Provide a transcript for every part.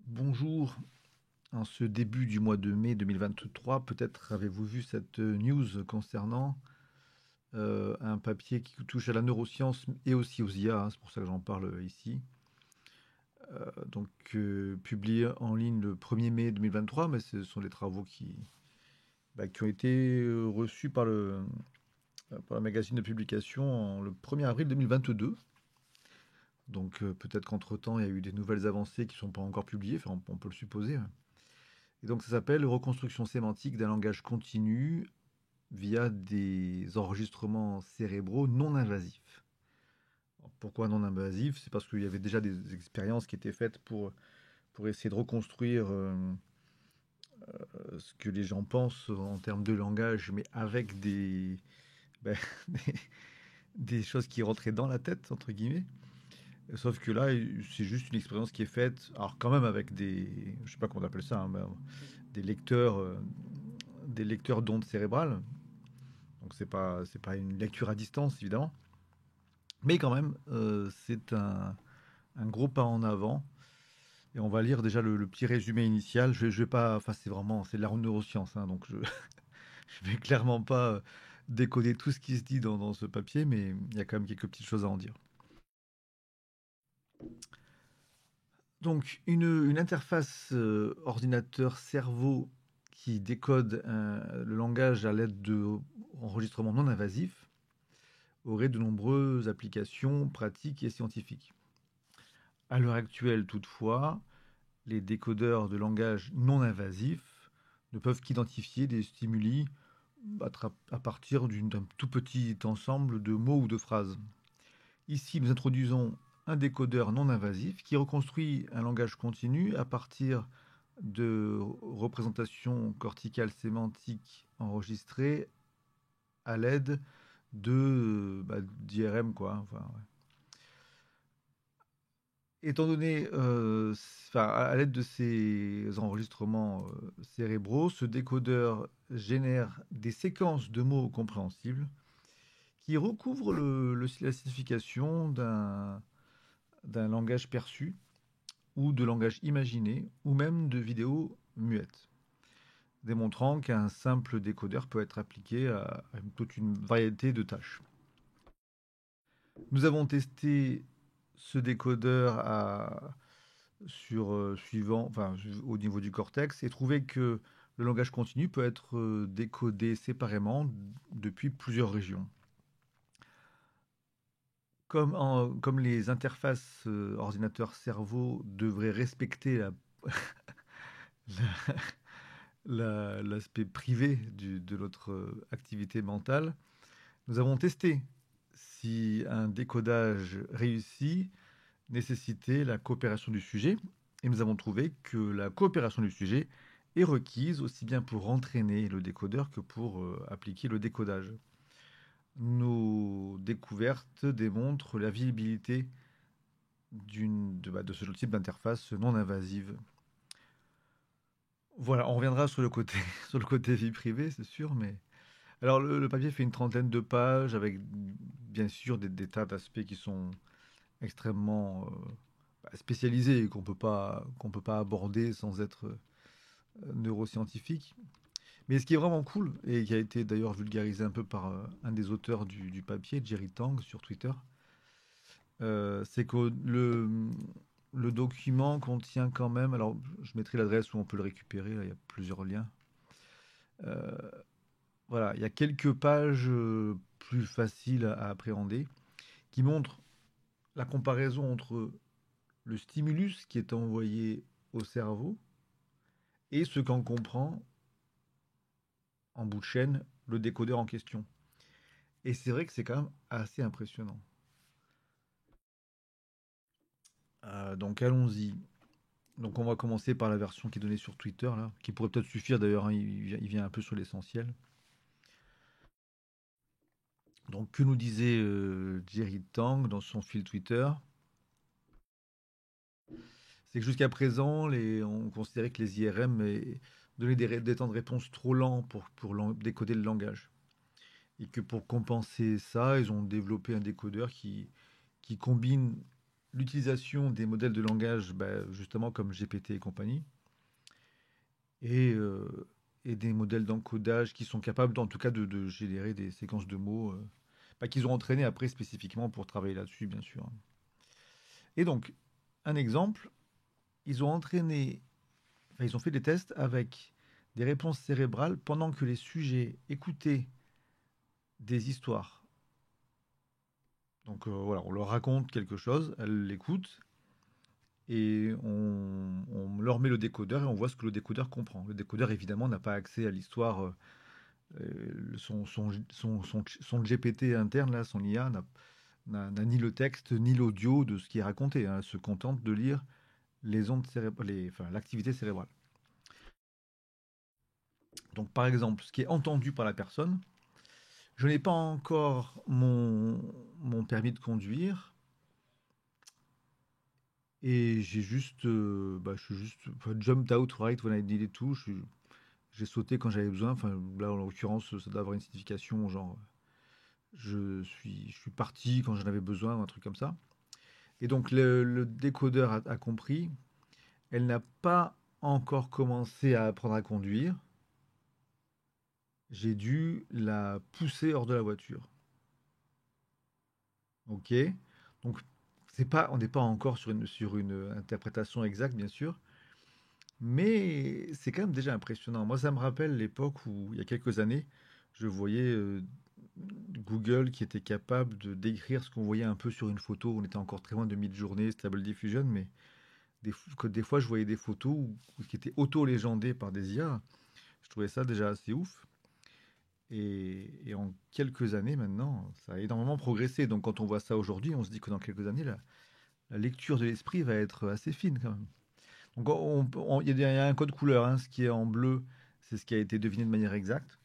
Bonjour, en ce début du mois de mai 2023, peut-être avez-vous vu cette news concernant un papier qui touche à la neuroscience et aussi aux IA, hein, c'est pour ça que j'en parle ici. Publié en ligne le 1er mai 2023, mais ce sont des travaux qui ont été reçus par le magazine de publication le 1er avril 2022. Peut-être qu'entre-temps, il y a eu des nouvelles avancées qui ne sont pas encore publiées, enfin, on peut le supposer, hein. Et donc ça s'appelle reconstruction sémantique d'un langage continu via des enregistrements cérébraux non invasifs. Alors, pourquoi non invasifs? C'est parce qu'il y avait déjà des expériences qui étaient faites pour essayer de reconstruire ce que les gens pensent en termes de langage, mais avec ben, des, des choses qui rentraient dans la tête, entre guillemets. Sauf que là, c'est juste une expérience qui est faite, alors quand même avec je sais pas comment on appelle ça, hein, des lecteurs, euh, des lecteurs d'ondes cérébrales. Donc c'est pas une lecture à distance évidemment, mais quand même c'est un gros pas en avant. Et on va lire déjà le petit résumé initial. Je vais pas, enfin c'est de la neuroscience, hein, donc je vais clairement pas décoder tout ce qui se dit dans ce papier, mais il y a quand même quelques petites choses à en dire. Donc une interface ordinateur-cerveau qui décode le langage à l'aide de enregistrements non invasifs aurait de nombreuses applications pratiques et scientifiques. À l'heure actuelle, toutefois, les décodeurs de langage non invasifs ne peuvent qu'identifier des stimuli à partir d'un tout petit ensemble de mots ou de phrases. Ici, nous introduisons un décodeur non invasif qui reconstruit un langage continu à partir de représentations corticales sémantiques enregistrées à l'aide d'IRM, quoi. Enfin, ouais. Étant donné, à l'aide de ces enregistrements cérébraux, ce décodeur génère des séquences de mots compréhensibles qui recouvrent la signification d'un langage perçu ou de langage imaginé ou même de vidéos muettes, démontrant qu'un simple décodeur peut être appliqué à toute une variété de tâches. Nous avons testé ce décodeur au niveau du cortex et trouvé que le langage continu peut être décodé séparément depuis plusieurs régions. Comme les interfaces ordinateur-cerveau devraient respecter l'aspect privé de notre activité mentale, nous avons testé si un décodage réussi nécessitait la coopération du sujet, et nous avons trouvé que la coopération du sujet est requise aussi bien pour entraîner le décodeur que pour appliquer le décodage. Nos découvertes démontrent la viabilité de ce type d'interface non invasive. Voilà, on reviendra sur le côté, sur le côté vie privée, c'est sûr, mais... Alors, le papier fait une trentaine de pages avec, bien sûr, des tas d'aspects qui sont extrêmement spécialisés et qu'on peut pas aborder sans être neuroscientifique. Mais ce qui est vraiment cool, et qui a été d'ailleurs vulgarisé un peu par un des auteurs du papier, Jerry Tang, sur Twitter, c'est que le document contient quand même, alors je mettrai l'adresse où on peut le récupérer, là, il y a plusieurs liens. Euh, voilà, il y a quelques pages plus faciles à appréhender qui montrent la comparaison entre le stimulus qui est envoyé au cerveau et ce qu'en comprend en bout de chaîne le décodeur en question. Et c'est vrai que c'est quand même assez impressionnant. Donc allons-y. Donc on va commencer par la version qui est donnée sur Twitter, là, qui pourrait peut-être suffire d'ailleurs, hein, il vient un peu sur l'essentiel. Donc que nous disait Jerry Tang dans son fil Twitter? C'est que jusqu'à présent, on considérait que les IRM donnaient des temps de réponse trop lents pour décoder le langage. Et que pour compenser ça, ils ont développé un décodeur qui combine l'utilisation des modèles de langage, justement comme GPT et compagnie, et, et des modèles d'encodage qui sont capables, en tout cas, de générer des séquences de mots qu'ils ont entraîné après spécifiquement pour travailler là-dessus, bien sûr. Et donc, un exemple, ils ont entraîné, ils ont fait des tests avec des réponses cérébrales pendant que les sujets écoutaient des histoires. Donc voilà, on leur raconte quelque chose, elles l'écoutent, et on leur met le décodeur et on voit ce que le décodeur comprend. Le décodeur, évidemment, n'a pas accès à l'histoire. Son GPT interne, là, son IA, n'a ni le texte ni l'audio de ce qui est raconté. Hein. Elle se contente de lire les ondes cérébrales, l'activité cérébrale. Donc, par exemple, ce qui est entendu par la personne, je n'ai pas encore mon permis de conduire et j'ai juste, je suis juste, jumped out right when I needed to. J'ai sauté quand j'avais besoin. Enfin, là, en l'occurrence, ça doit avoir une signification, genre, je suis parti quand j'en avais besoin, un truc comme ça. Et donc, le décodeur a compris. Elle n'a pas encore commencé à apprendre à conduire. J'ai dû la pousser hors de la voiture. Ok. Donc, on n'est pas encore sur une interprétation exacte, bien sûr, mais c'est quand même déjà impressionnant. Moi, ça me rappelle l'époque où, il y a quelques années, je voyais Google qui était capable de décrire ce qu'on voyait un peu sur une photo. On était encore très loin de Midjourney, Stable Diffusion, mais des fois, je voyais des photos qui étaient auto-légendées par des IA. Je trouvais ça déjà assez ouf. Et en quelques années maintenant, ça a énormément progressé. Donc quand on voit ça aujourd'hui, on se dit que dans quelques années, la lecture de l'esprit va être assez fine quand même. Donc il y a un code couleur. Hein. Ce qui est en bleu, c'est ce qui a été deviné de manière exacte.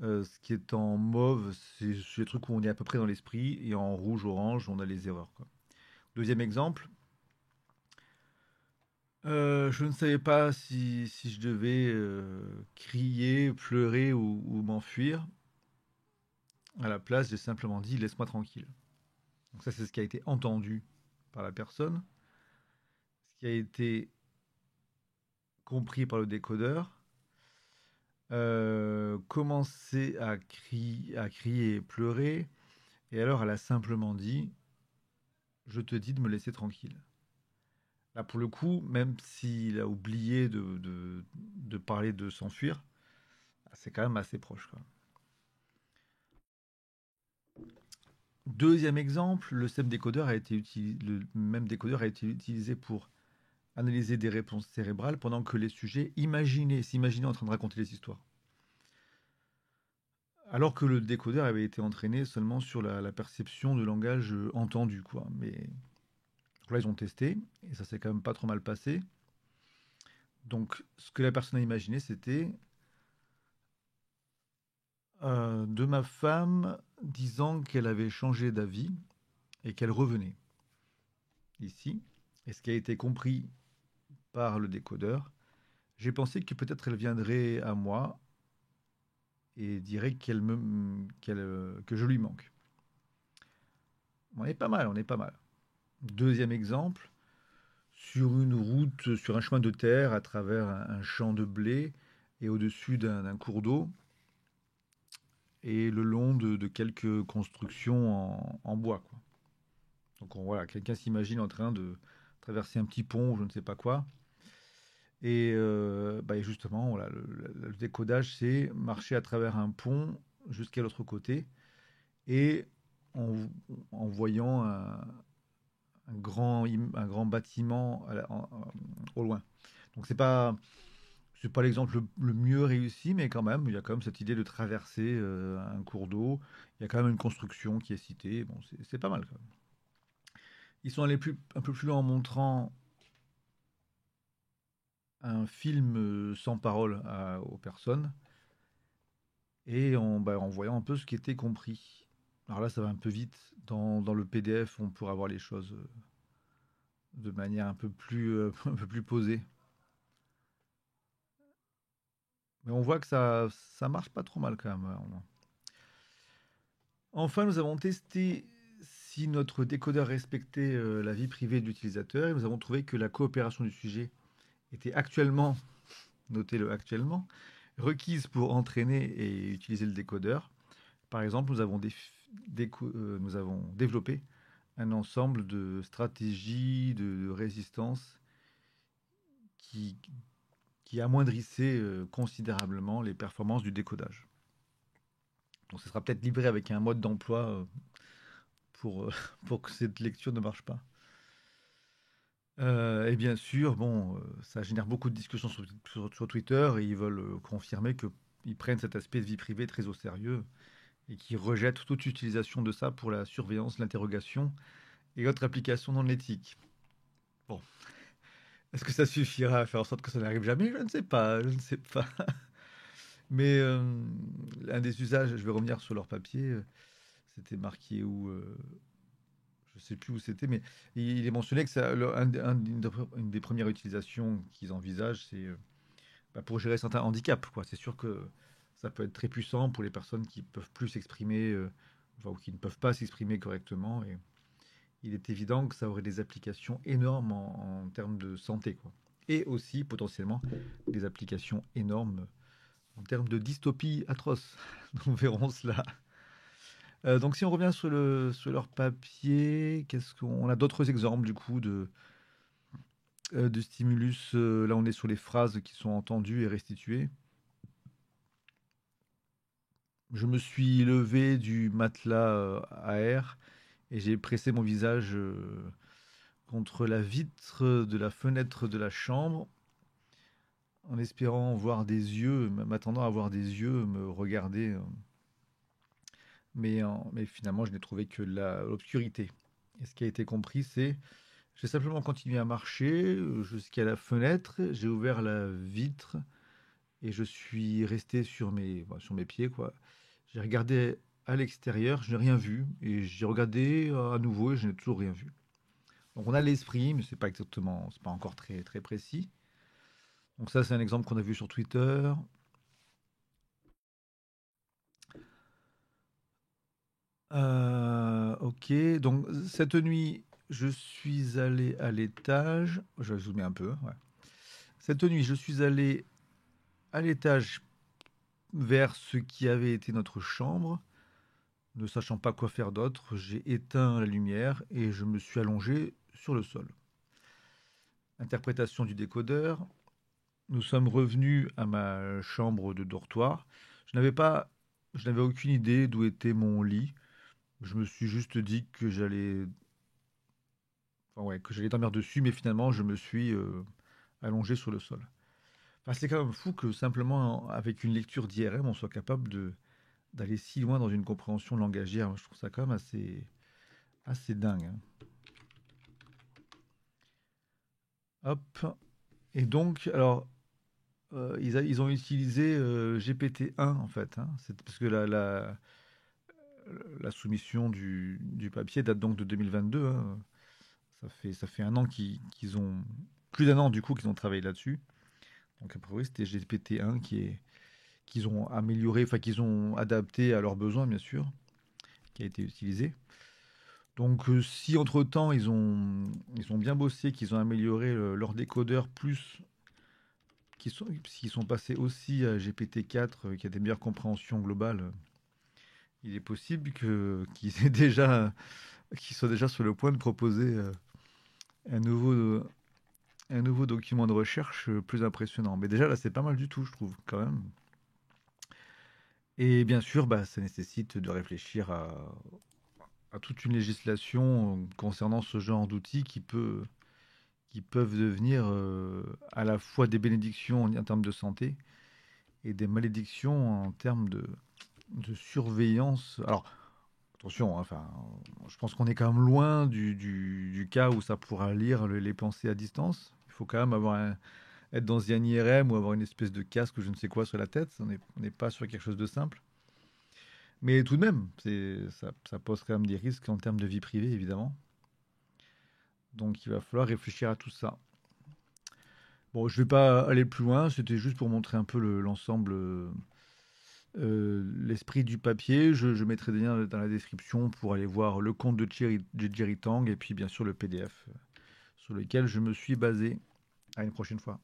Ce qui est en mauve, c'est les trucs où on est à peu près dans l'esprit. Et en rouge, orange, on a les erreurs. Quoi. Deuxième exemple. Je ne savais pas si je devais crier, pleurer ou m'enfuir. À la place, j'ai simplement dit laisse-moi tranquille. Donc ça, c'est ce qui a été entendu par la personne, ce qui a été compris par le décodeur, commencer à crier et pleurer, et alors elle a simplement dit je te dis de me laisser tranquille. Là, pour le coup, même s'il a oublié de parler de s'enfuir, c'est quand même assez proche. Quoi. Deuxième exemple, le même décodeur a été utilisé pour analyser des réponses cérébrales pendant que les sujets s'imaginaient en train de raconter les histoires. Alors que le décodeur avait été entraîné seulement sur la perception de langage entendu, quoi. Mais là, ils ont testé, et ça s'est quand même pas trop mal passé. Donc, ce que la personne a imaginé, c'était de ma femme disant qu'elle avait changé d'avis et qu'elle revenait ici. Et ce qui a été compris par le décodeur, j'ai pensé que peut-être elle viendrait à moi et dirait que je lui manque. On est pas mal, on est pas mal. Deuxième exemple, sur une route, sur un chemin de terre, à travers un champ de blé et au-dessus d'un cours d'eau, et le long de quelques constructions en bois. Quoi. Donc voilà, quelqu'un s'imagine en train de traverser un petit pont, je ne sais pas quoi. Et justement, voilà, le décodage, c'est marcher à travers un pont jusqu'à l'autre côté et en, en voyant un grand bâtiment au loin. Donc c'est pas l'exemple le mieux réussi, mais quand même, il y a quand même cette idée de traverser un cours d'eau. Il y a quand même une construction qui est citée. Bon, c'est pas mal quand même. Ils sont allés un peu plus loin en montrant un film sans parole aux personnes et en voyant un peu ce qui était compris. Alors là, ça va un peu vite. Dans le PDF, on pourra voir les choses de manière un peu plus posée. Mais on voit que ça marche pas trop mal quand même. Enfin, nous avons testé si notre décodeur respectait la vie privée de l'utilisateur, et nous avons trouvé que la coopération du sujet était actuellement, notez-le actuellement, requise pour entraîner et utiliser le décodeur. Par exemple, nous avons développé un ensemble de stratégies de résistance qui, qui amoindrissait considérablement les performances du décodage. Donc, ce sera peut-être livré avec un mode d'emploi pour, pour que cette lecture ne marche pas. Et bien sûr, bon, ça génère beaucoup de discussions sur Twitter et ils veulent confirmer qu'ils prennent cet aspect de vie privée très au sérieux et qu'ils rejettent toute utilisation de ça pour la surveillance, l'interrogation et autres applications non éthiques. Bon, est-ce que ça suffira à faire en sorte que ça n'arrive jamais? Je ne sais pas, je ne sais pas. Mais un des usages, je vais revenir sur leur papier, c'était marqué où, je ne sais plus où c'était, mais il est mentionné que une des premières utilisations qu'ils envisagent, c'est pour gérer certains handicaps, quoi. C'est sûr que ça peut être très puissant pour les personnes qui peuvent plus s'exprimer, enfin, ou qui ne peuvent pas s'exprimer correctement. Et il est évident que ça aurait des applications énormes en termes de santé, quoi. Et aussi potentiellement des applications énormes en termes de dystopie atroce. Nous verrons cela. Donc si on revient sur leur papier, qu'est-ce qu'on a d'autres exemples du coup de stimulus. Là, on est sur les phrases qui sont entendues et restituées. Je me suis levé du matelas à air et j'ai pressé mon visage contre la vitre de la fenêtre de la chambre en espérant voir des yeux, m'attendant à voir des yeux me regarder. Mais finalement, je n'ai trouvé que l'obscurité. Et ce qui a été compris, c'est j'ai simplement continué à marcher jusqu'à la fenêtre, j'ai ouvert la vitre et je suis resté sur mes pieds, quoi. J'ai regardé à l'extérieur, je n'ai rien vu et j'ai regardé à nouveau et je n'ai toujours rien vu. Donc on a l'esprit, mais c'est pas encore très très précis. Donc ça, c'est un exemple qu'on a vu sur Twitter. Ok, donc cette nuit, je suis allé à l'étage. Je vais zoomer un peu, ouais. Cette nuit, je suis allé à l'étage vers ce qui avait été notre chambre. Ne sachant pas quoi faire d'autre, j'ai éteint la lumière et je me suis allongé sur le sol. Interprétation du décodeur. Nous sommes revenus à ma chambre de dortoir. Je n'avais pas, je n'avais aucune idée d'où était mon lit. Je me suis juste dit que que j'allais dormir dessus, mais finalement, je me suis allongé sur le sol. Enfin, c'est quand même fou que simplement avec une lecture d'IRM, on soit capable d'aller si loin dans une compréhension langagière. Je trouve ça quand même assez dingue, hein. Hop. Et donc, alors, ils ont utilisé GPT-1 en fait, hein. C'est parce que la soumission du papier date donc de 2022, hein. Ça fait un an qu'ils ont plus d'un an du coup qu'ils ont travaillé là-dessus. Donc après oui, c'était GPT-1 qu'ils ont amélioré, enfin qu'ils ont adapté à leurs besoins bien sûr, qui a été utilisé. Donc si entre-temps ils ont bien bossé, qu'ils ont amélioré leur décodeur plus s'ils sont passés aussi à GPT-4 qui a des meilleures compréhensions globales, il est possible qu'ils soient déjà sur le point de proposer un nouveau, un nouveau document de recherche plus impressionnant. Mais déjà là, c'est pas mal du tout, je trouve, quand même. Et bien sûr, bah, ça nécessite de réfléchir à toute une législation concernant ce genre d'outils qui peuvent devenir à la fois des bénédictions en termes de santé et des malédictions en termes de surveillance. Alors, attention, hein, enfin, je pense qu'on est quand même loin du cas où ça pourra lire les pensées à distance. Il faut quand même être dans un IRM ou avoir une espèce de casque ou je ne sais quoi sur la tête. On n'est pas sur quelque chose de simple. Mais tout de même, ça pose quand même des risques en termes de vie privée, évidemment. Donc il va falloir réfléchir à tout ça. Bon, je ne vais pas aller plus loin, c'était juste pour montrer un peu l'ensemble l'esprit du papier. Je mettrai des liens dans la description pour aller voir le compte de Jerry Tang et puis bien sûr le PDF sur lequel je me suis basé. À une prochaine fois.